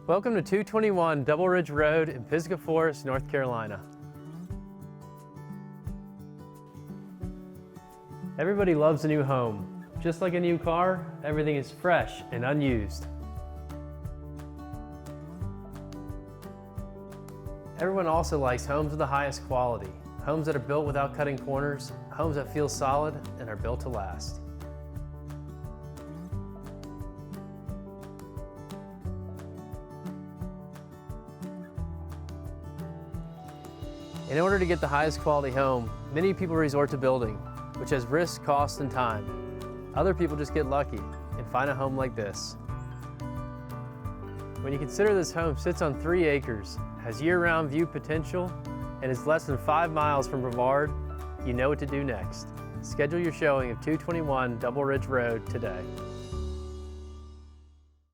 Welcome to 221 Double Ridge Road in Pisgah Forest, North Carolina. Everybody loves a new home. Just like a new car, everything is fresh and unused. Everyone also likes homes of the highest quality, homes that are built without cutting corners, homes that feel solid and are built to last. In order to get the highest quality home, many people resort to building, which has risk, cost, and time. Other people just get lucky and find a home like this. When you consider this home sits on 3 acres, has year-round view potential, and is less than 5 miles from Brevard, you know what to do next. Schedule your showing of 221 Double Ridge Road today.